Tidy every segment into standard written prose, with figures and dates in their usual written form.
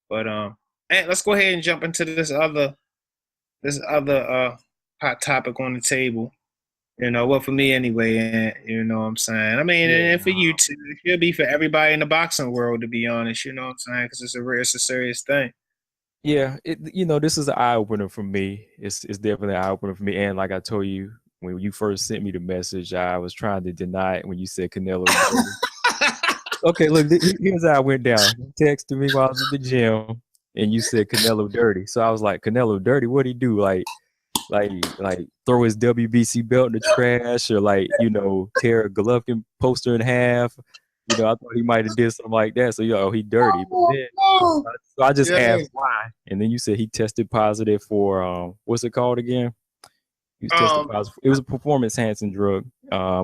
But and let's go ahead and jump into this other hot topic on the table. Well, for me anyway, and you know what I'm saying? I mean, Yeah. and for you too, it should be for everybody in the boxing world, to be honest, you know what I'm saying? Because it's a serious thing. Yeah, this is an eye opener for me. It's definitely an eye opener for me. And like I told you, when you first sent me the message, I was trying to deny it when you said Canelo dirty. Okay, look, here's how I went down. You texted me while I was at the gym, and you said Canelo dirty. So I was like, Canelo dirty? What'd he do? Like throw his WBC belt in the trash, or like tear a Golovkin poster in half. I thought he might have did something like that. So he dirty. But then so I just Yeah. asked why, and then you said he tested positive for what's it called again? He was tested Um. positive. It was a performance enhancing drug, Yeah.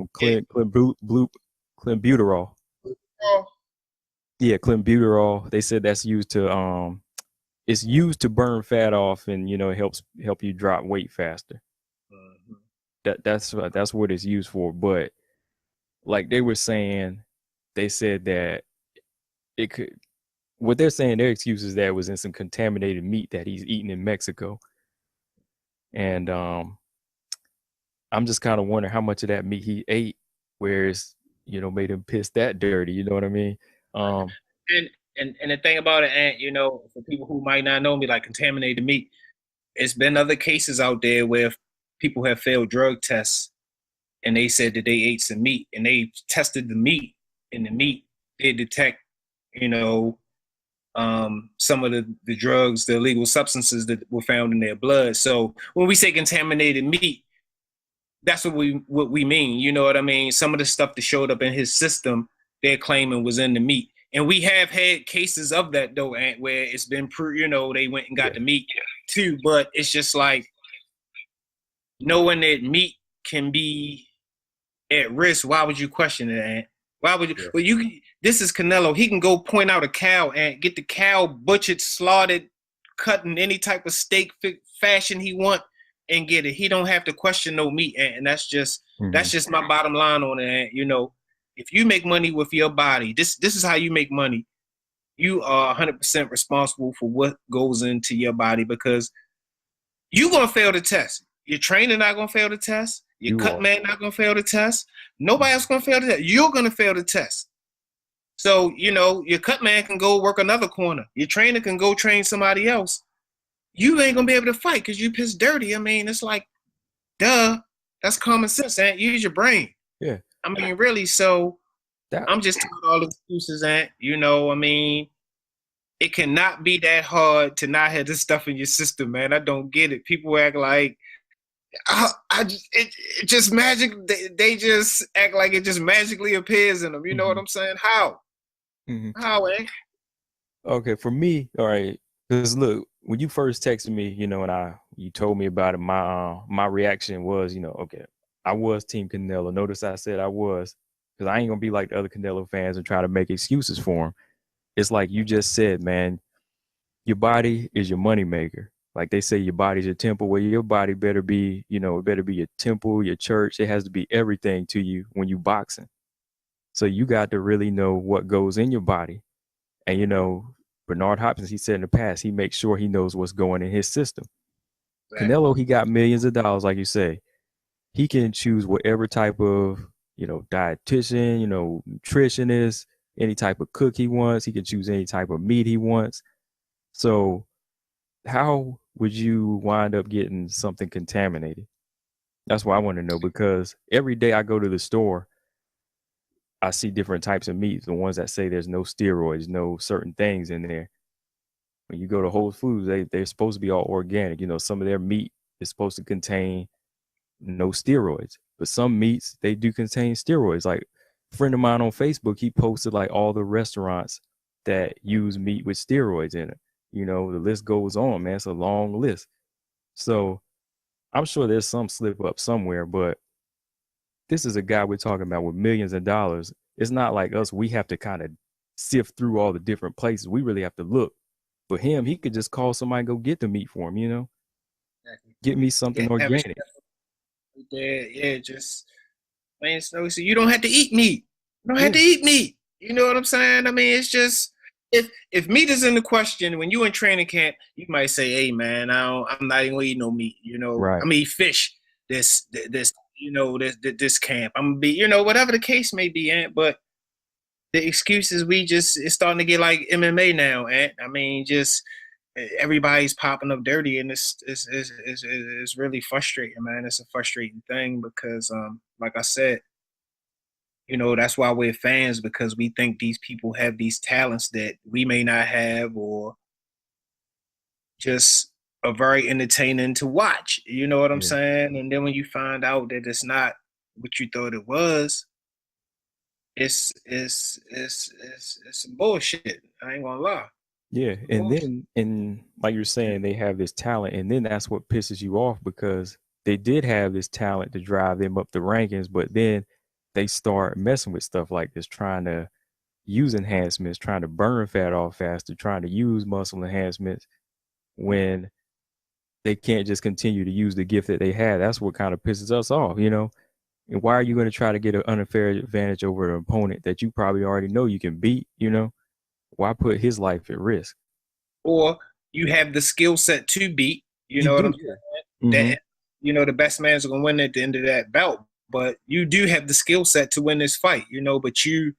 clenbuterol. Yeah, clenbuterol. They said that's used to it's used to burn fat off, and it help you drop weight faster. Mhm. That's what it's used for. But like they were saying, they said that it could. What they're saying, their excuse is that it was in some contaminated meat that he's eating in Mexico, and I'm just kind of wondering how much of that meat he ate, where it's made him piss that dirty. You know what I mean? Um, And and the thing about it, and for people who might not know me, like contaminated meat, it's been other cases out there where people have failed drug tests and they said that they ate some meat and they tested the meat and the meat did detect, you know, some of the drugs, the illegal substances that were found in their blood. So when we say contaminated meat, that's what we mean. You know what I mean? Some of the stuff that showed up in his system, they're claiming was in the meat. And we have had cases of that though, Ant, where it's been they went and got yeah, the meat too. But it's just like knowing that meat can be at risk. Why would you question it, Ant? Why would you? yeah, Well, this is Canelo. He can go point out a cow and get the cow butchered, slaughtered, cut in any type of steak fashion he want, and get it. He don't have to question no meat, and hmm, that's just my bottom line on it. Ant. If you make money with your body, this is how you make money. You are 100% responsible for what goes into your body because you're gonna fail the test. Your trainer not gonna fail the test. Your you cut are. man not gonna fail the test. Nobody else gonna fail the test. You're gonna fail the test. So your cut man can go work another corner. Your trainer can go train somebody else. You ain't gonna be able to fight because you piss dirty. I mean, it's like, duh. That's common sense, and use your brain. Yeah, I mean, really. So that. I'm just talking all the excuses, and I mean, it cannot be that hard to not have this stuff in your system, man. I don't get it. People act like it just magic. They just act like it just magically appears in them. You know what Hmm, I'm saying? How? hmm. How, eh? Okay, for me, all right. Because look, when you first texted me, and you told me about it, my reaction was, okay, I was Team Canelo. Notice I said I was, because I ain't gonna be like the other Canelo fans and try to make excuses for him. It's like you just said, man. Your body is your moneymaker. Like they say, your body's your temple. Well, your body better be, it better be your temple, your church. It has to be everything to you when you boxing. So you got to really know what goes in your body. And Bernard Hopkins, he said in the past, he makes sure he knows what's going in his system. Exactly. Canelo, he got millions of dollars, like you say. He can choose whatever type of, dietitian, nutritionist, any type of cook he wants. He can choose any type of meat he wants. So how would you wind up getting something contaminated? That's what I want to know, because every day I go to the store, I see different types of meats. The ones that say there's no steroids, no certain things in there. When you go to Whole Foods, they're supposed to be all organic. Some of their meat is supposed to contain no steroids, but some meats they do contain steroids. Like a friend of mine on Facebook, he posted like all the restaurants that use meat with steroids in it. The list goes on, man. It's a long list. So I'm sure there's some slip up somewhere, but this is a guy we're talking about with millions of dollars. It's not like us. We have to kind of sift through all the different places. We really have to look. For him, he could just call somebody and go get the meat for him, Exactly. get me You can something have a organic. chef there, yeah, just man. So you don't have to eat meat. You don't have Yeah. to eat meat. You know what I'm saying? I mean, it's just if meat is in the question when you in training camp, you might say, "Hey man, I'm not even gonna eat no meat. You know, Right. I'm gonna eat fish. This this camp. I'm gonna be whatever the case may be, Ant. But the excuses we just it's starting to get like MMA now, Ant. I mean, just everybody's popping up dirty, and it's really frustrating, man. It's a frustrating thing because, like I said, that's why we're fans because we think these people have these talents that we may not have, or just are very entertaining to watch. You know what I'm Yeah. saying? And then when you find out that it's not what you thought it was, it's some bullshit. I ain't gonna lie. Yeah. And then, and like you're saying, they have this talent, and then that's what pisses you off because they did have this talent to drive them up the rankings, but then they start messing with stuff like this, trying to use enhancements, trying to burn fat off faster, trying to use muscle enhancements when they can't just continue to use the gift that they had. That's what kind of pisses us off, you know? And why are you going to try to get an unfair advantage over an opponent that you probably already know you can beat, you know? Why put his life at risk? Or you have the skill set to beat. You You know what do, I'm saying? yeah. Mm-hmm. That the best man's gonna win at the end of that bout. But you do have the skill set to win this fight, but you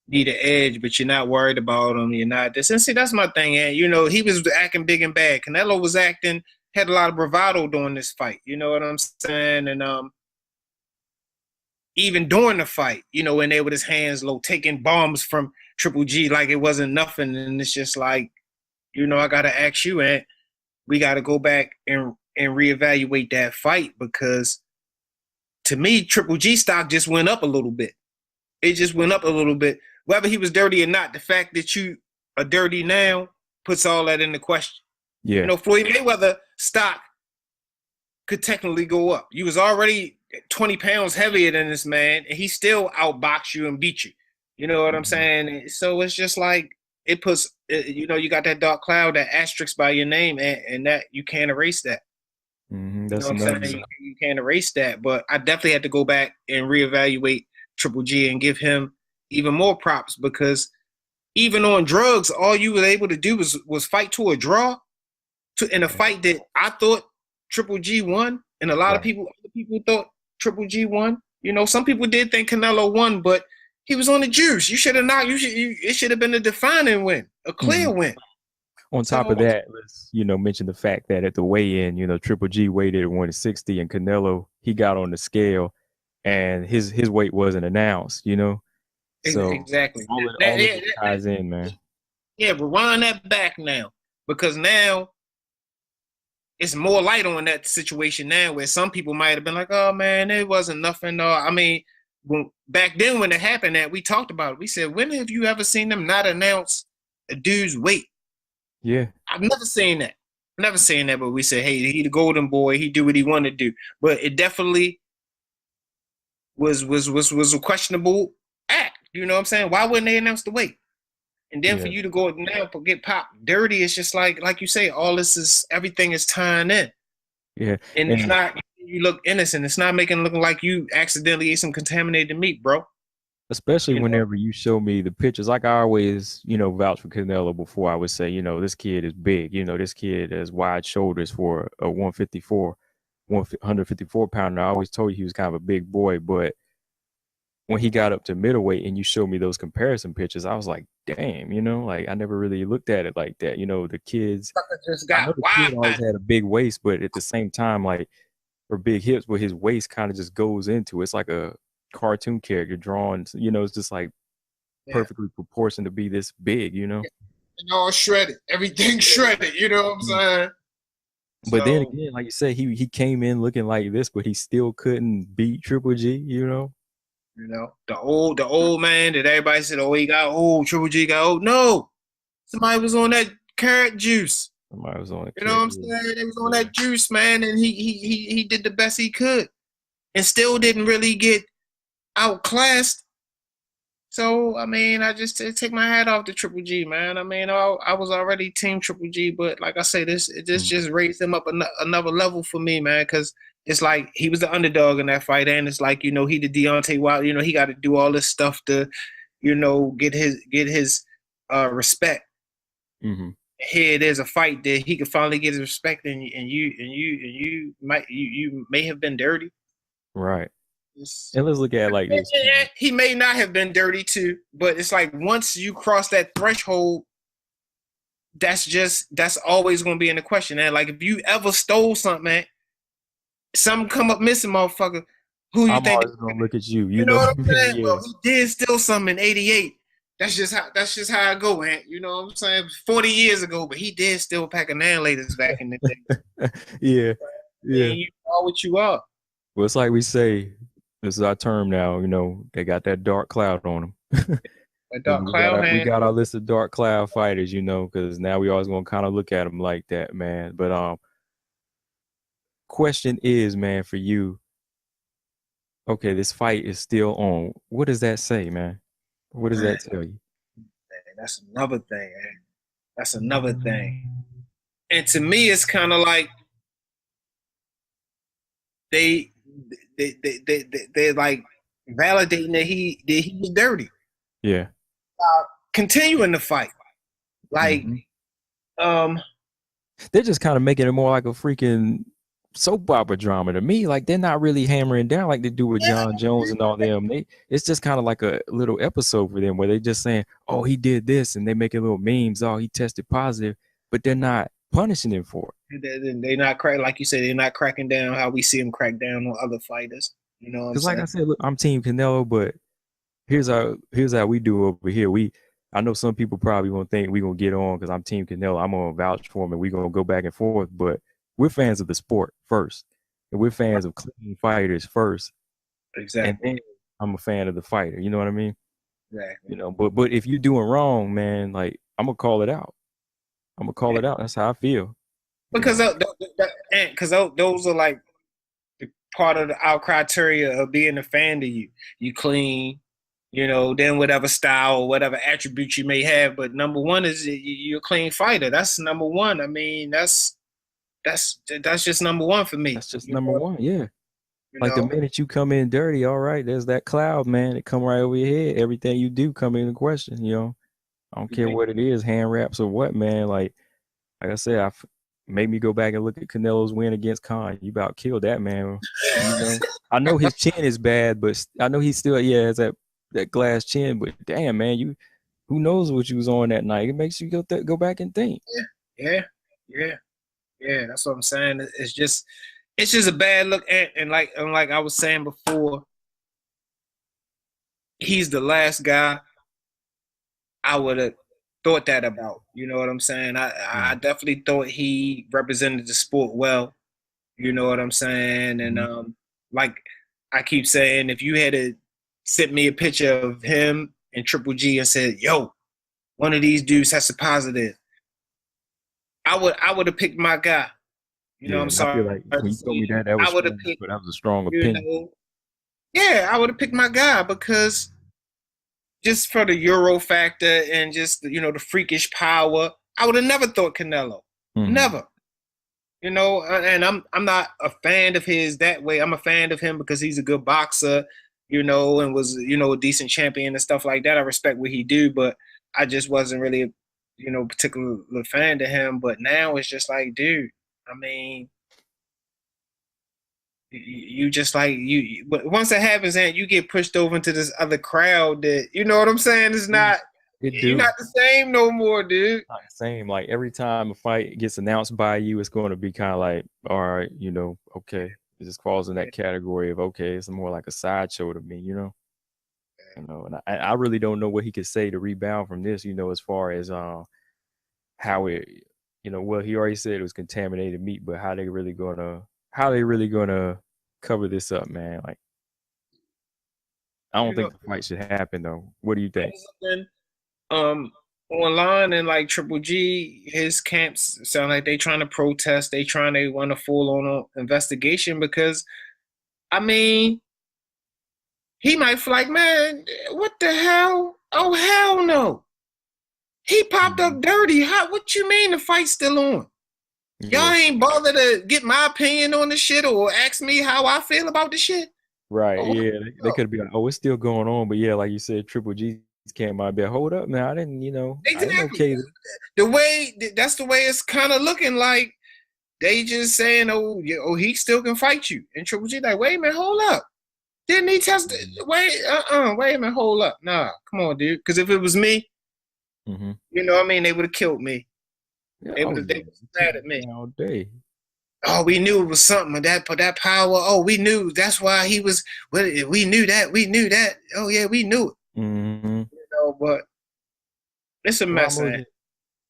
need an edge, but you're not worried about him. You're not this. And see, that's my thing, and he was acting big and bad. Canelo was had a lot of bravado during this fight. You know what I'm saying? And even during the fight, when they with his hands low, taking bombs from Triple G like it wasn't nothing. And it's just like, I gotta ask you, and we gotta go back and reevaluate that fight because to me, Triple G stock just went up a little bit. It just went up a little bit. Whether he was dirty or not, the fact that you are dirty now puts all that into question. Yeah. Floyd Mayweather stock could technically go up. You was already 20 pounds heavier than this man, and he still outboxed you and beat you. You know what I'm saying? So it's just like it puts, you got that dark cloud, that asterisk by your name, and that you can't erase that. Mm-hmm. You know That's what I'm another. saying? You can't erase that. But I definitely had to go back and reevaluate Triple G and give him even more props because even on drugs, all you were able to do was fight to a draw in a fight that I thought Triple G won, and a lot of other people thought Triple G won. Some people did think Canelo won, but he was on the juice. You should have not. It should have been a defining win, a clear win. On top of that, let's mention the fact that at the weigh-in, Triple G weighed at 160, and Canelo he got on the scale, and his weight wasn't announced. So exactly. all of it ties in, man. Yeah, but rewind that back now because now it's more light on that situation now where some people might have been like, oh man, it wasn't nothing. I mean, back then when it happened that we talked about it, we said, when have you ever seen them not announce a dude's weight? Yeah. I've never seen that. Never seen that, but we said, hey, he the golden boy, he do what he wanted to do. But it definitely was a questionable act. You know what I'm saying? Why wouldn't they announce the weight? And then for you to go now get popped dirty, it's just like you say, everything is tying in. Yeah. And it's not, you look innocent. It's not making it look like you accidentally ate some contaminated meat, bro. Especially whenever you show me the pictures, like I always, vouch for Canelo before I would say, this kid is big. This kid has wide shoulders for a 154 pounder. I always told you he was kind of a big boy, but when he got up to middleweight and you showed me those comparison pictures, I was like, damn, like I never really looked at it like that. The kids, I know the kid always had a big waist, but at the same time, like, or big hips, but his waist kind of just goes into it's like a cartoon character drawn. It's just like perfectly proportioned to be this big. And all shredded, everything shredded. You know what I'm saying? But then again, like you said, he came in looking like this, but he still couldn't beat Triple G. The old man that everybody said, oh, he got old. Triple G got old. No, somebody was on that carrot juice. Somebody was on it. You know what I'm saying? They was on that juice, man, and he did the best he could, and still didn't really get outclassed. So I mean, I just take my hat off to Triple G, man. I mean, I was already team Triple G, but like I say, this just raised him up another level for me, man, because it's like he was the underdog in that fight, and it's like he the Deontay Wilder, he got to do all this stuff to, get his respect. Mm-hmm. Here, there's a fight that he could finally get his respect, and you may have been dirty. Right. It's, And let's look at it like this. he may not have been dirty too, but it's like once you cross that threshold, that's always going to be in the question. And like if you ever stole something, man, something come up missing, motherfucker. Who you I'm think? always gonna look at you. You You know know what what I I'm mean? saying? Yeah. Well, he did steal something in '88. That's just how I go, man. You know what I'm saying? 40 years ago, but he did steal a pack of nail back in the day. Yeah. And Yeah. you are what you are. Well, it's like we say, this is our term now. You know, they got that dark cloud on them. A And dark cloud we man. got our list of dark cloud fighters, you know, because now we always gonna kind of look at them like that, man. But question is, man, for you, okay, this fight is still on. What does that say, man? What does Man, that tell you? that's another thing, man. That's another thing. And to me, it's kind of like they they're like validating that he was dirty. Yeah. Continuing the fight, like Hmm. um, They're just kind of making it more like a freaking soap opera drama to me. Like they're not really hammering down like they do with John Jones and all them. It's just kind of like a little episode for them where they just saying, "Oh, he did this," and they making little memes. "Oh, he tested positive," but they're not punishing him for it. they not crack like you said. They're not cracking down how we see them crack down on other fighters. You know what I'm Because, like saying? I said, look, I'm Team Canelo, but here's how we do over here. I know some people probably won't think we gonna get on because I'm Team Canelo. I'm gonna vouch for him, and we gonna go back and forth. But we're fans of the sport first, and we're fans of clean fighters first, and Exactly. then I'm a fan of the fighter. You know what I mean? Exactly. You know, but if you're doing wrong, man, like I'm gonna call it out. I'm gonna call Yeah. it out. That's how I feel. You Because know. those are like part of our criteria of being a fan of you. You clean, then whatever style or whatever attributes you may have. But number one is you're a clean fighter. That's number one. I mean, that's just number one for me. That's just number one. Yeah. You Like the know, minute you come in dirty, all right, there's that cloud, man. It come right over your head. Everything you do come into question. You know. I don't care what it is, hand wraps or what, man. Like I said, made me go back and look at Canelo's win against Khan. You about killed that man. You know, I know his chin is bad, but I know he still has that glass chin. But damn, man, who knows what you was on that night? It makes you go back and think. yeah, yeah, yeah. That's what I'm saying. It's just a bad look. And like I was saying before, he's the last guy I would have thought that about. You know what I'm saying? I Mm. definitely thought he represented the sport well. You know what I'm saying? And Mhm. like I keep saying, if you had to send me a picture of him and Triple G and said, "Yo, one of these dudes has a positive," I would have picked my guy. Yeah, I'm and I sorry feel like to when you say told me it. that was I would have strong. picked, But that was a strong you opinion. know, yeah, I would have picked my guy because just for the Euro factor and just the freakish power, I would have never thought Canelo. Hmm. Never. And I'm not a fan of his that way. I'm a fan of him because he's a good boxer, and was a decent champion and stuff like that. I respect what he do, but I just wasn't really particular fan to him. But now it's just like, dude, I mean, you just like but once it happens and you get pushed over into this other crowd that you know what I'm saying, it's Yeah, not it you're do. not the same no more, dude. Not the same. Like every time a fight gets announced by you, it's going to be kind of like, all right, okay, it just falls in that category of okay, it's more like a sideshow to me, and I really don't know what he could say to rebound from this, as far as how it, well, he already said it was contaminated meat, but how they really gonna cover this up, man? Like, I don't You know, think the fight should happen though. What do you think? um online and like Triple G, his camps sound like they trying to protest. They want a full on investigation because I mean he might feel like, man, what the hell? Oh hell no. He popped Mhm. up dirty. What you mean the fight's still on? Y'all Yeah. ain't bother to get my opinion on the shit or ask me how I feel about the shit? Right. Oh, Yeah. They could be like, oh, it's still going on. But yeah, like you said, Triple G came out there. Hold up, man. I didn't, I didn't know Exactly. Kaylee. That's the way it's kind of looking like. They just saying, oh, yeah, oh, he still can fight you. And Triple G like, wait a minute, hold up. Didn't he test it? Wait a minute, hold up. Nah, come on, dude. Because if it was me, Mm-hmm. what I mean, they would have killed me. Yeah, They oh would have yeah, mad at me. all day. Oh, we knew it was something that power. Oh, we knew that's why he was. We knew that. We knew that. Oh yeah, we knew it. Mm-hmm. But it's a Well, mess, man.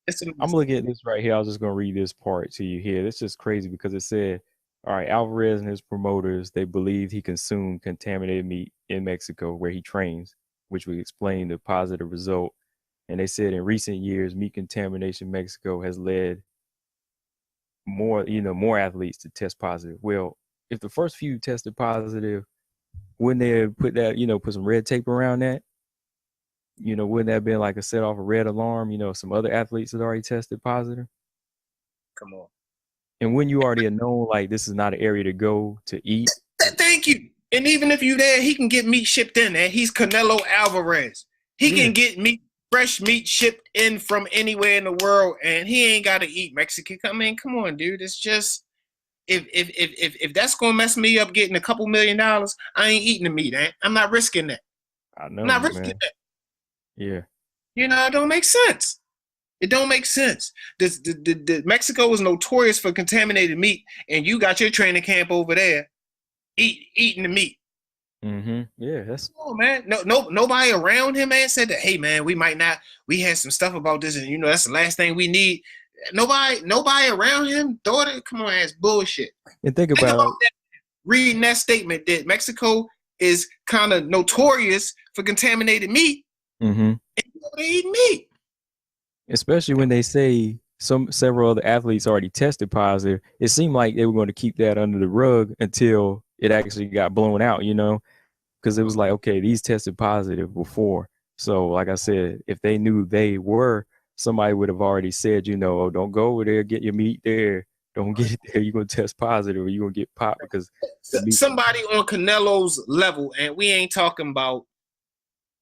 It's a I'm mess. looking at this right here. I was just gonna read this part to you here. It's just crazy because it said, all right, Alvarez and his promoters, they believe he consumed contaminated meat in Mexico where he trains, which would explain the positive result. And they said in recent years, meat contamination in Mexico has led more athletes to test positive. Well, if the first few tested positive, wouldn't they have put that, put some red tape around that? Wouldn't that have been like a set off a red alarm? Some other athletes had already tested positive. Come on. And when you already know, like, this is not an area to go to eat. Thank you. And even if you there, he can get meat shipped in. And he's Canelo Alvarez. He can get fresh meat shipped in from anywhere in the world, and he ain't got to eat Mexican. I mean, come on, dude. It's just if that's gonna mess me up getting a couple $1,000,000, I ain't eating the meat. I'm not risking that. I I'm know, not risking man. that. Yeah. It don't make sense. It don't make sense. Mexico is notorious for contaminated meat, and you got your training camp over there eating the meat. Mm-hmm. Yeah, that's. Oh man, nobody around him, man, said that. Hey, man, we might not. We had some stuff about this, and that's the last thing we need. Nobody around him thought it. Come on, that's bullshit. And think about that, reading that statement that Mexico is kind of notorious for contaminated meat. Mm-hmm. And they eat meat, especially when they say several other athletes already tested positive. It seemed like they were going to keep that under the rug until it actually got blown out, because it was like, okay, these tested positive before. So, like I said, if they knew they were, somebody would have already said, oh, don't go over there, get your meat there. Don't get it there. You're going to test positive or you're going to get popped because somebody on Canelo's level, and we ain't talking about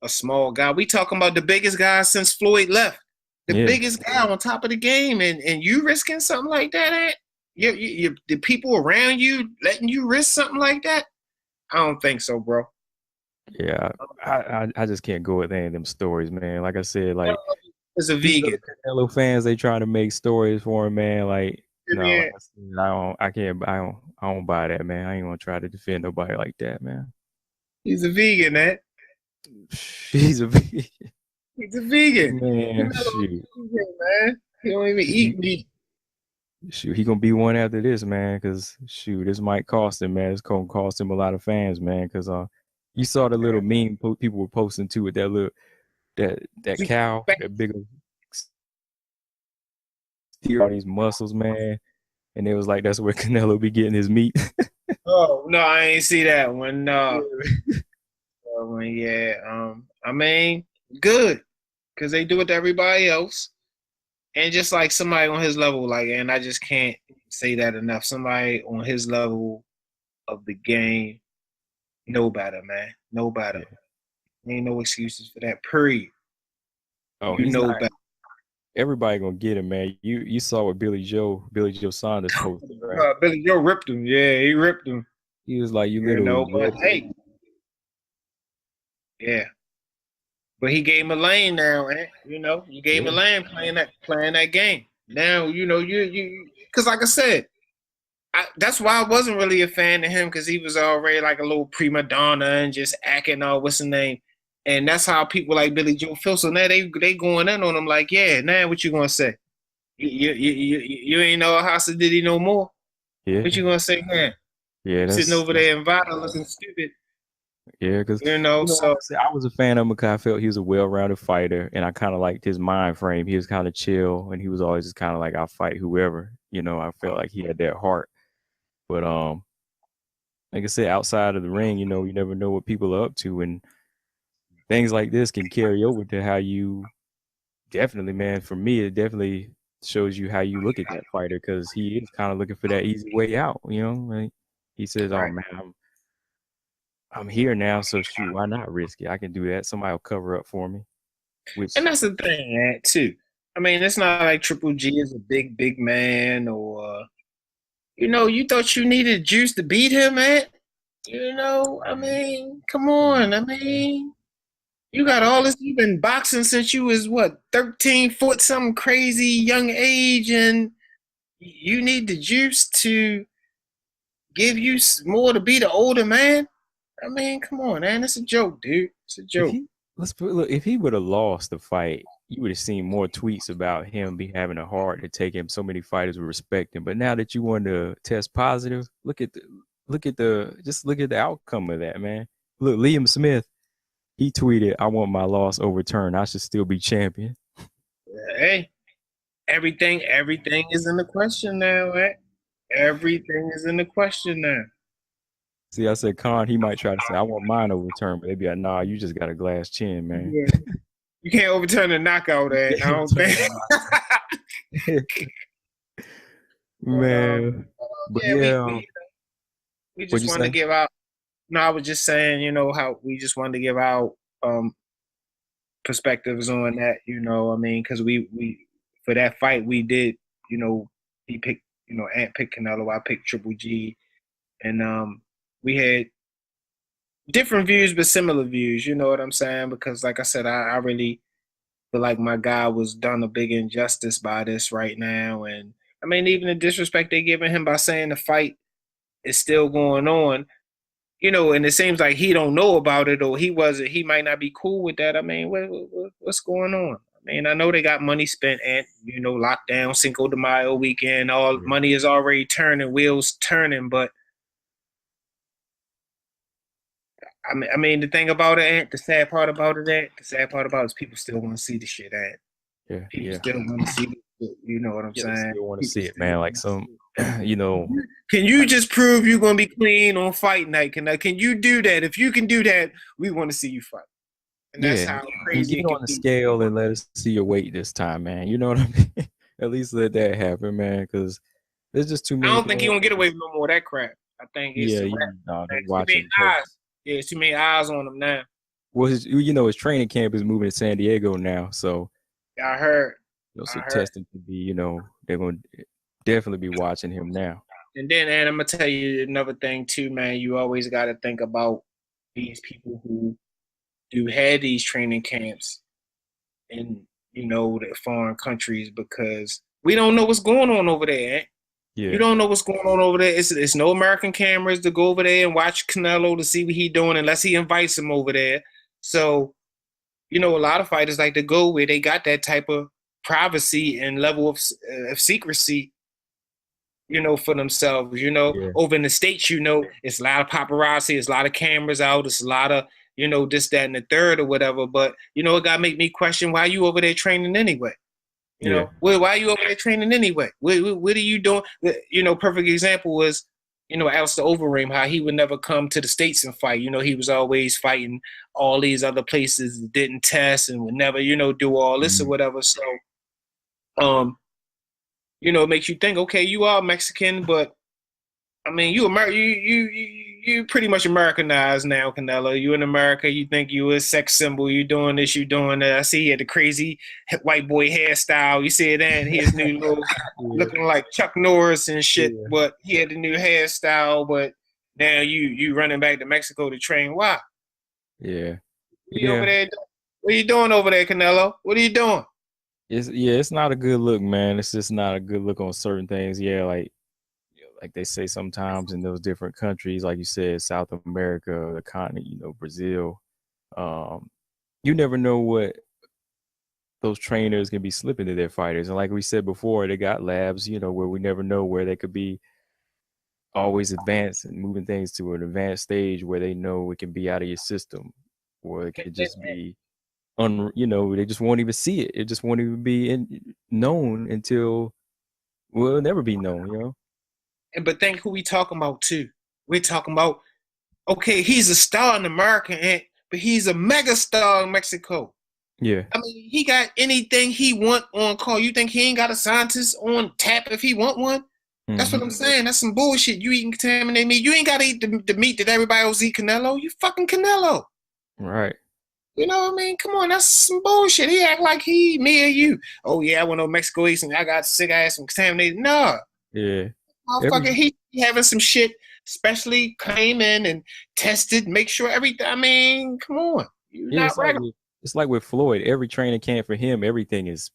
a small guy. We talking about the biggest guy since Floyd left. The biggest guy on top of the game, and you risking something like that, the people around you letting you risk something like that? I don't think so, bro. Yeah, I just can't go with any of them stories, man. Like I said, like as a vegan, Canelo fans, they trying to make stories for him, man. Like, no, like I said, I don't buy that, man. I ain't gonna try to defend nobody like that, man. He's a vegan, man. He's a vegan. He's a vegan, man. Shoot, man. He don't even eat meat. Shoot, he gonna be one after this, man. Cause shoot, this might cost him, man. It's gonna cost him a lot of fans, man. Cause you saw the little meme people were posting too with that little that cow, that big all these muscles, man. And it was like that's where Canelo be getting his meat. Oh no, I ain't see that one. No. Yeah. I mean, good, because they do it to everybody else, and just like somebody on his level, like, and I just can't say that enough. Somebody on his level of the game, know better, man. Know better. Yeah. Ain't no excuses for that. Period. Oh, he's not. Better. Everybody gonna get him, man. You saw what Billy Joe Saunders posted, right? Billy Joe ripped him. Yeah, he ripped him. He was like, "You little." But hey, yeah. But he gave him a lane now, man. You gave him a lane playing that game. Now, you because like I said, that's why I wasn't really a fan of him, because he was already like a little prima donna and just acting all what's the name. And that's how people like Billy Joe feel. So now they going in on him like, yeah, now what you gonna say? You ain't know House did he no more? Yeah. What you gonna say, man? Yeah, sitting over there in Vada looking stupid. Yeah, because so I was a fan of him because I felt he was a well-rounded fighter, and I kind of liked his mind frame. He was kind of chill, and he was always just kind of like, "I'll fight whoever." I felt like he had that heart. But like I said, outside of the ring, you never know what people are up to, and things like this can carry over to how you. Definitely, man. For me, it definitely shows you how you look at that fighter, because he is kind of looking for that easy way out. Like he says, "Oh man, I'm here now, so shoot, why not risk it? I can do that. Somebody will cover up for me." And which that's the thing, man, too. I mean, it's not like Triple G is a big man, or you thought you needed Juice to beat him, man. I man, mean, come come on. on, I man. mean, you got all this. You've been boxing since you was what, 13 foot, some crazy young age, and you need the Juice to give you more to be the older man. I mean, come on, man. It's a joke, dude. It's a If joke. he look, if he would have lost the fight, you would have seen more tweets about him be having a heart to take him. So many fighters would respect him. But now that you want to test positive, look at the outcome of that, man. Look, Liam Smith, he tweeted, "I want my loss overturned. I should still be champion." Hey, everything is in the question now, man. Everything is in the question now. See, I said, Khan, he might try to say, "I want mine overturned," but they'd be like, "Nah, you just got a glass chin, man." Yeah. You can't overturn a knockout, You and I can't don't think. overturn it. But Man, but yeah, yeah, we what'd just you want to say? give out. No, I was just saying, how we just wanted to give out um perspectives on that. I mean, because we for that fight we did. You know, he picked. Ant picked Canelo. I picked Triple G, and we had different views but similar views. You know what I'm saying? Because like I said, I really feel like my guy was done a big injustice by this right now, and I mean, even the disrespect they giving him by saying the fight is still going on. And it seems like he don't know about it, or he might not be cool with that. I mean, what's going on? I mean, I know they got money spent, and lockdown, Cinco de Mayo weekend, all Yeah, money is already turning, wheels turning. But I mean, the thing about it, the sad part about it is people still want to see the shit, and yeah, people yeah. still want to see the shit. You know what I'm Yeah, they saying? still want to People see it, still man. Like want to some, see it. you know, Can you like just prove you're gonna be clean on fight night? Can you do that? If you can do that, we want to see you fight. And that's yeah, how and crazy get it can on the be. scale and let us see your weight this time, man. You know what I mean? At least let that happen, man, because there's just too I many don't think he gonna get away things. with no more of that crap. I think it's Yeah, a you wrap. know, they Man. Too many watching close. eyes. Yeah, it's too many eyes on him now. Well, his training camp is moving to San Diego now, so Yeah, I heard. so I heard. testing could be, they're gonna definitely be watching him now. And then, and I'm gonna tell you another thing too, man. You always got to think about these people who do have these training camps in the foreign countries, because we don't know what's going on over there. Eh? You Yeah, don't know what's going on over there. It's no American cameras to go over there and watch Canelo to see what he doing unless he invites him over there. So, a lot of fighters like to go where they got that type of privacy and level of secrecy, for themselves. yeah, Over in the States, it's a lot of paparazzi, it's a lot of cameras out, it's a lot of, this, that, and the third or whatever. But, it got to make me question why you over there training anyway. yeah, Why are you over there training anyway? What are you doing? Perfect example was, Alistair Overeem, how he would never come to the States and fight. He was always fighting all these other places that didn't test and would never, do all this or mm, whatever. So, um, it makes you think, okay, you are Mexican, but I mean, you pretty much Americanized now, Canelo. You in America, you think you a sex symbol. You doing this, you doing that. I see he had the crazy white boy hairstyle. You see that, and his new little yeah, looking like Chuck Norris and shit. yeah, But he had the new hairstyle. But now you running back to Mexico to train. Why? yeah, What are you over yeah. there? What are you doing over there, Canelo? What are you doing? It's not a good look, man. It's just not a good look on certain things. Yeah, like they say sometimes in those different countries, like you said, South America, the continent, Brazil. Um, you never know what those trainers can be slipping to their fighters. And like we said before, they got labs, where we never know where they could be always advanced and moving things to an advanced stage where they know it can be out of your system, or it could just be they just won't even see it. It just won't even be known until it'll never be known. But think who we talking about too. We're talking about, okay, he's a star in America, but he's a mega star in Mexico. Yeah. I mean, he got anything he want on call. You think he ain't got a scientist on tap if he want one? That's what Hmm. I'm saying. That's some bullshit. You eating contaminated meat. You ain't got to eat the meat that everybody else eat, Canelo. You fucking Canelo. Right. You know what I mean? Come on, that's some bullshit. He act like he, me or you. Oh yeah, I went to Mexico East and I got sick ass and contaminated. Nah, Yeah. motherfucker, Every he having some shit, especially came in and tested, make sure everything. I mean, come on, you yeah, not regular. it's like with Floyd. Every training camp for him, everything is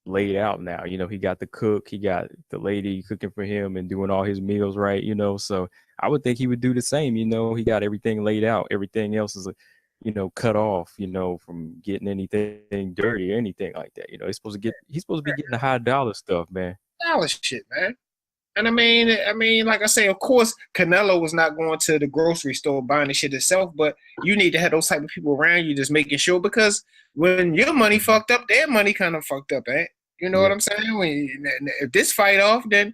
laid out now. He got the cook, he got the lady cooking for him and doing all his meals right. So I would think he would do the same. He got everything laid out. Everything else is, cut off, from getting anything dirty or anything like that. He's supposed to be getting the high dollar stuff, man. Dallas shit, man. And I mean, like I say, of course, Canelo was not going to the grocery store buying the shit himself, but you need to have those type of people around you, just making sure, because when your money fucked up, their money kind of fucked up, eh? You know what Yeah. I'm saying? If this fight off, then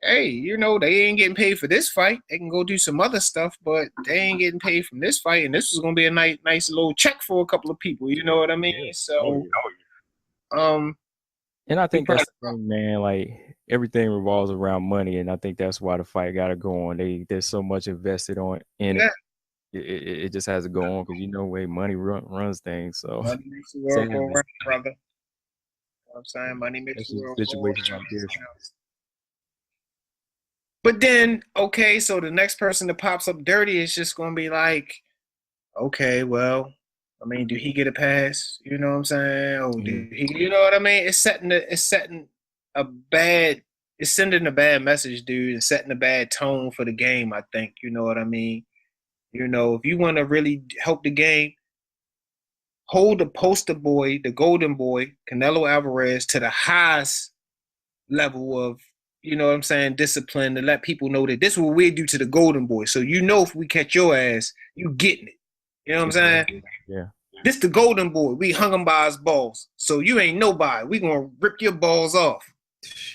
hey, they ain't getting paid for this fight. They can go do some other stuff, but they ain't getting paid from this fight. And this was gonna be a nice little check for a couple of people. You know what I mean? Yeah. Oh So, yeah. um, And I he think probably that's the thing, man. Like everything revolves around money, and I think that's why the fight got to go on. There's so much invested on in yeah, it. It just has to go on because way money runs things. So money makes the world same go with round, brother. You know what I'm saying, money makes the especially world go situations like round. this. But then, okay, so the next person that pops up dirty is just gonna be like, okay, well, I mean, do he get a pass? You know what I'm saying? Oh, Yeah, do he? You know what I mean? It's setting a bad, it's sending a bad message, dude, and setting a bad tone for the game. I think. You know what I mean? If you want to really help the game, hold the poster boy, the golden boy, Canelo Alvarez, to the highest level of, you know what I'm saying, discipline, to let people know that this is what we do to the golden boy. So if we catch your ass, you getting it. You know what I'm saying? exactly. Yeah, This the golden boy. We hung him by his balls. So you ain't nobody. We gonna rip your balls off.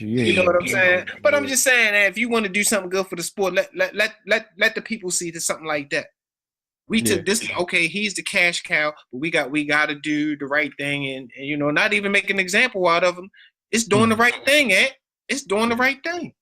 you You ain't know what gonna. I'm saying? But I'm just saying that if you want to do something good for the sport, let the people see that something like that. We Yeah, took this. Okay, he's the cash cow, but we got to do the right thing, and not even make an example out of him. It's doing the Mhm. right thing, eh? It's doing the right thing.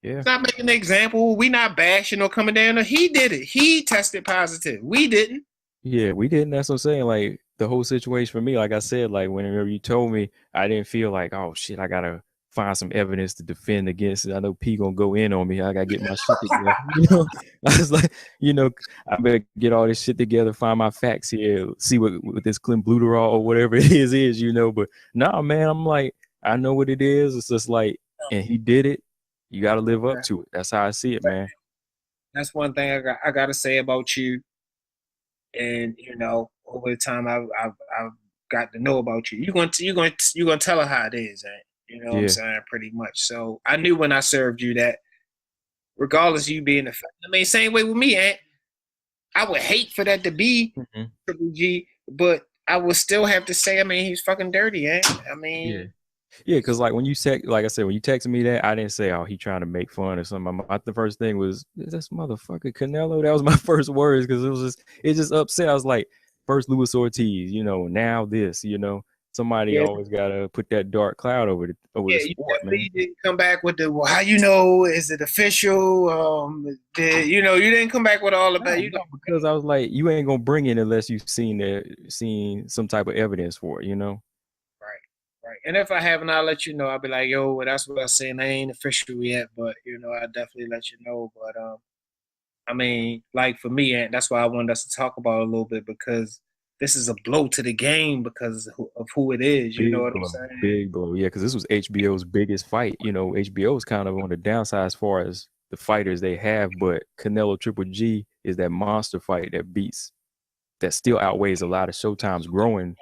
Yeah. It's not making an example. We not bashing or coming down. He did it. He tested positive. We didn't. Yeah, we didn't. That's what I'm saying. Like the whole situation for me, like I said, like whenever you told me, I didn't feel like, oh shit, I gotta find some evidence to defend against it. I know P gonna go in on me. I gotta get my shit together. I was like, I better get all this shit together, find my facts here, see what this clenbuterol or whatever it is. But nah, man, I'm like, I know what it is. It's just like, and he did it. You gotta live up to it. That's how I see it, man. That's one thing I got to say about you. And over the time I've got to know about you. You're gonna tell her how it is, and you know what I'm Yeah. saying, pretty much. So I knew when I served you that, regardless of you being a fan, I mean, same way with me, Aunt. I would hate for that to be Mhm. Triple G, but I would still have to say, I mean, he's fucking dirty, Aunt. I Yeah. mean, Yeah, because like when you like I said, when you texted me that, I didn't say, "Oh, he trying to make fun or something." The first thing was, "Is this motherfucker Canelo?" That was my first words because it just upset. I was like, first Luis Ortiz, now this. Somebody yeah, always gotta put that dark cloud over the yeah, you sport, man. definitely didn't come back with the, well, how is it official? You didn't come back with all of that. No, You no, because I was like, you ain't gonna bring it unless you've seen some type of evidence for it. right, right. And if I haven't, I'll let you know. I'll be like, yo, well, that's what I'm saying. I ain't official yet, but I definitely let you know. But I mean, like for me, and that's why I wanted us to talk about it a little bit, because this is a blow to the game because of who it is. You know Big what I'm blow, saying? big blow. Yeah, because this was HBO's biggest fight. HBO is kind of on the downside as far as the fighters they have, but Canelo Triple G is that monster fight that still outweighs a lot of Showtime's growing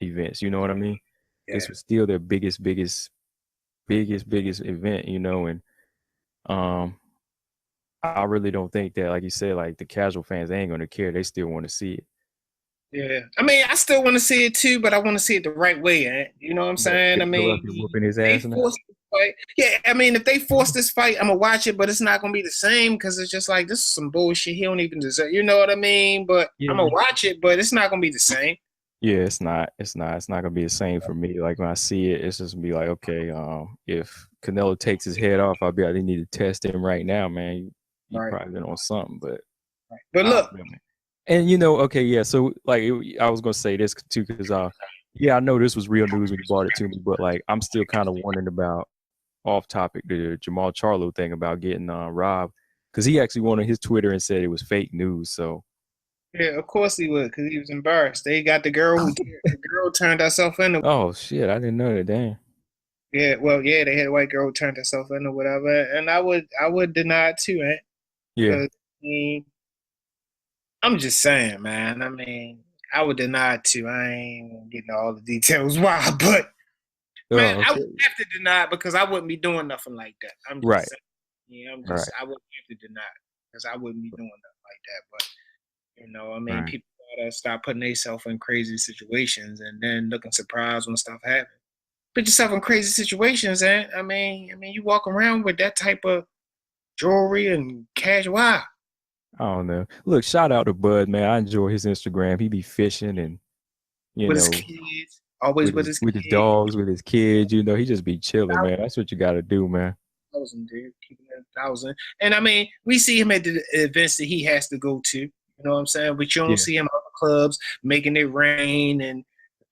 events. You know what I mean? Yeah, This was still their biggest event. And um, I really don't think that, like you said, like the casual fans, they ain't gonna care. They still want to see it. yeah. I mean, I still want to see it too, but I want to see it the right way. You know what I'm But saying? I Canelo mean, out there whooping his they ass now. forced the fight. Yeah, I mean, if they force this fight, I'm gonna watch it, but it's not gonna be the same because it's just like, this is some bullshit. He don't even deserve. You know what I mean? But I'm Yeah. gonna watch it, but it's not gonna be the same. Yeah, it's not. It's not. It's not gonna be the same for me. Like when I see it, it's just gonna be like, okay, if Canelo takes his head off, I'll be like, they need to test him right now, man. He Right. probably been on something, but But I look, don't know, man. And okay, yeah. So like, I was gonna say this too, because yeah, I know this was real news when you brought it to me, but like, I'm still kind of wondering about off topic the Jamal Charlo thing about getting robbed, because he actually went on his Twitter and said it was fake news. So Yeah, of course he would, because he was embarrassed. They got the girl the girl turned herself in. oh shit, I didn't know that. Damn. Yeah, well, yeah, they had a white girl who turned herself in or whatever, and I would deny it too, man. Yeah. Because I mean, I'm just saying, man. I mean, I would deny it too. I ain't getting all the details why, but man, Oh, I would okay. have to deny it because I wouldn't be doing nothing like that. I'm just Right. saying. Yeah, Right. I wouldn't have to deny it because I wouldn't be doing nothing like that. But I mean, Right. people gotta stop putting themselves in crazy situations and then looking surprised when stuff happens. Put yourself in crazy situations, and I mean, you walk around with that type of jewelry and cash. Wow, I don't know. Look, shout out to Bud, man. I enjoy his Instagram. He be fishing and you with his know kids, always with his with his kids. dogs, with his kids. He just be chilling, man. That's what you got to do, man. Thousand, dude, keeping it 1,000. And I mean, we see him at the events that he has to go to. You know what I'm saying? But you don't Yeah. see him at the clubs making it rain and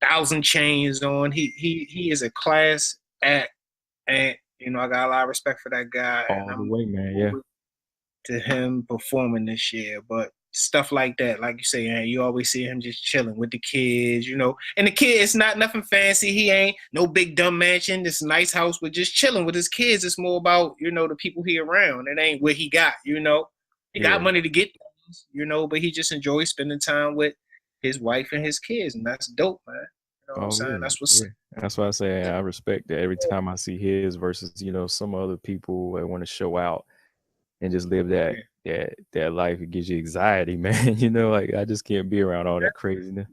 1,000 chains on. He is a class act, and I got a lot of respect for that guy, and All the I'm way, man. Yeah. forward to him performing this year. But stuff like that, like you say, man, you always see him just chilling with the kids. And the kid, it's not nothing fancy. He ain't no big dumb mansion, this nice house, but just chilling with his kids. It's more about, the people he around. It ain't what he got. He got Yeah. money to get things, but he just enjoys spending time with his wife and his kids, and that's dope, man. You know what I'm Oh saying? yeah. That's what's Yeah. That's why I say I respect that every time I see his versus, some other people that want to show out and just live that yeah. that life. It gives you anxiety, man. Like I just can't be around all that craziness.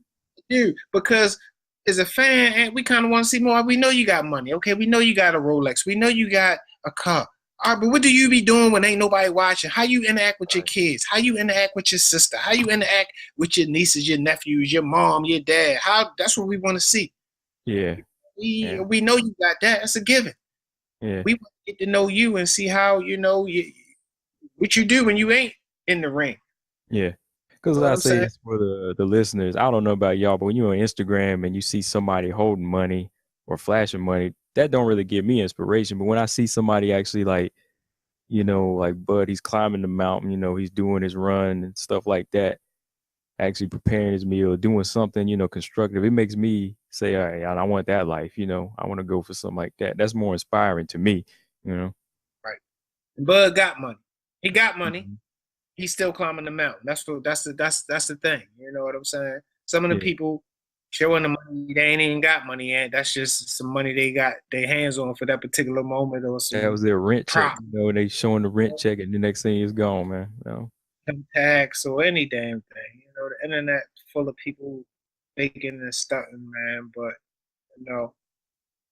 Do because as a fan, and we kind of want to see more. We know you got money, okay? We know you got a Rolex. We know you got a car. All right, but what do you be doing when ain't nobody watching? How you interact with your Right. kids? How you interact with your sister? How you interact with your nieces, your nephews, your mom, your dad? How that's what we want to see. Yeah. We Yeah. we know you got that. That's a given. Yeah. We want to get to know you and see how what you do when you ain't in the ring. Yeah. You Because know what I I'm say saying? this for the listeners. I don't know about y'all, but when you're on Instagram and you see somebody holding money or flashing money, that don't really give me inspiration. But when I see somebody actually like Bud, he's climbing the mountain, he's doing his run and stuff like that, actually preparing his meal, doing something, constructive. It makes me say, all right, I want that life, I want to go for something like that. That's more inspiring to me, you know. Right. Bud got money. He got money. Mhm. He's still climbing the mountain. That's the thing. You know what I'm saying? Some of the Yeah. people showing the money, they ain't even got money yet. That's just some money they got their hands on for that particular moment or That some was their rent check, profit, and they showing the rent check and the next thing is gone, man. tax or any damn thing. The internet full of people faking and stunting, man. But you know,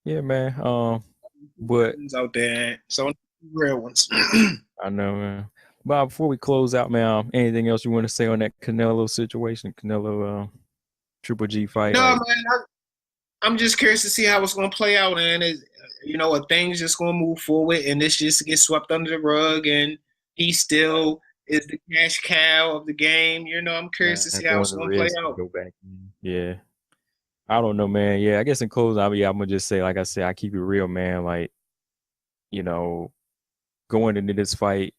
Yeah, man. But out there, so real ones. I know, man. Bob, before we close out, man, anything else you want to say on that Canelo situation, Canelo Triple G fight? No, Like, man. I'm just curious to see how it's going to play out, and are things just going to move forward, and this just gets swept under the rug, and he still is the cash cow of the game. I'm curious to see how going it's to going to play risk and out. go back in. Yeah. I don't know, man. Yeah, I guess in closing, I'm gonna just say, like I said, I keep it real, man. Like, you know, going into this fight,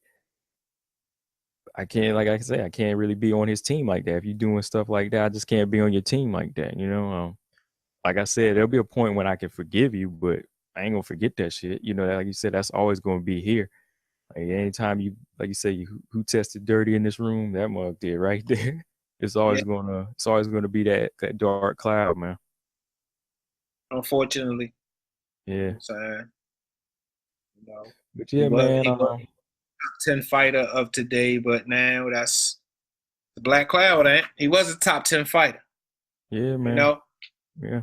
I can't, like I say, I can't really be on his team like that. If you're doing stuff like that, I just can't be on your team like that. Like I said, there'll be a point when I can forgive you, but I ain't gonna forget that shit. Like you said, that's always gonna be here. Like anytime you, like you say, who tested dirty in this room, that mug did right there. Yeah, It's always gonna be that dark cloud, man. unfortunately, Yeah, I'm saying, you know, but he yeah, was man. he was a top 10 fighter of today, but now that's the black cloud. Ain't he was a top 10 fighter? Yeah, You man. know, Yeah.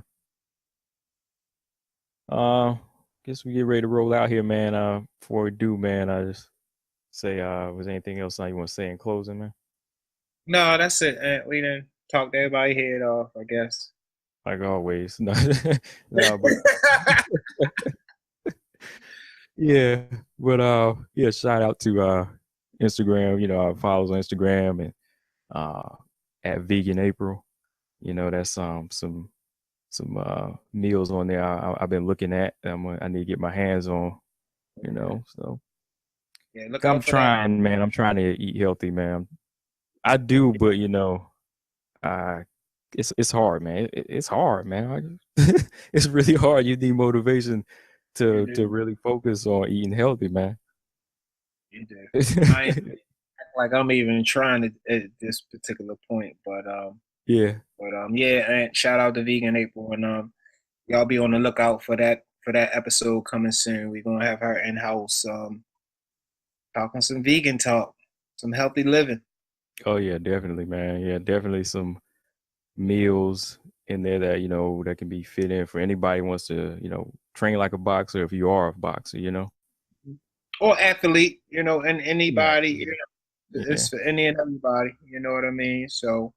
Uh, guess we get ready to roll out here, man. Before we do, man, I just say, was anything else you want to say in closing, man? no, that's it. We didn't talk to everybody head off, I guess. Like always, no, no, but yeah, but yeah, shout out to Instagram. Follows on Instagram and uh at Vegan April. You know, that's some meals on there I've been looking at. I need to get my hands on. You Okay. know, so Yeah, look 'cause I'm out for that. trying, man. I'm trying to eat healthy, man. I do, but you know, uh, it's hard, man. It's hard, man. It's really hard. You need motivation You to do. really focus on eating healthy, man. You do. I ain't act like I'm even trying to at this particular point, Yeah. yeah, and shout out to Vegan April, and y'all be on the lookout for that episode coming soon. We're gonna have her in house talking some vegan talk, some healthy living. Oh yeah, definitely, man. Yeah, definitely some meals in there that that can be fit in for anybody who wants to train like a boxer if you are a boxer. Or athlete, and Yeah, anybody, yeah. it's for any and everybody, you know what I mean? So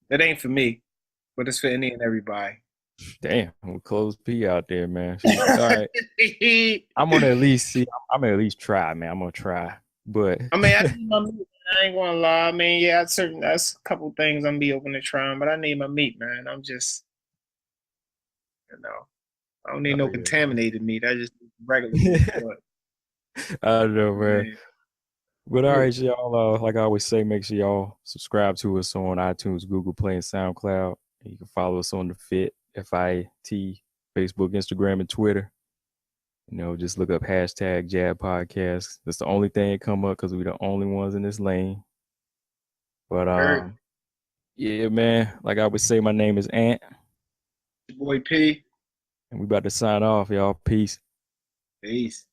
it ain't for me, but it's for any and everybody. Damn, we closed P out there, man. Shoot. All right, I'm gonna at least see. I'm gonna at least try, man. I'm gonna try, but I mean, I need my meat. I ain't gonna lie. I mean, yeah, that's a couple things I'm be open to trying, but I need my meat, man. I'm just, I don't need oh no yeah, contaminated meat. I just need regular meat. But I don't know, man. man, But all yeah, right, y'all. Like I always say, make sure y'all subscribe to us on iTunes, Google Play, and SoundCloud. And you can follow us on the FIT, Facebook, Instagram, and Twitter. Just look up hashtag Jab Podcast. That's the only thing that come up because we're the only ones in this lane. But heard yeah, man. Like I would say, my name is Ant, your boy P. and we about to sign off, y'all. Peace. Peace.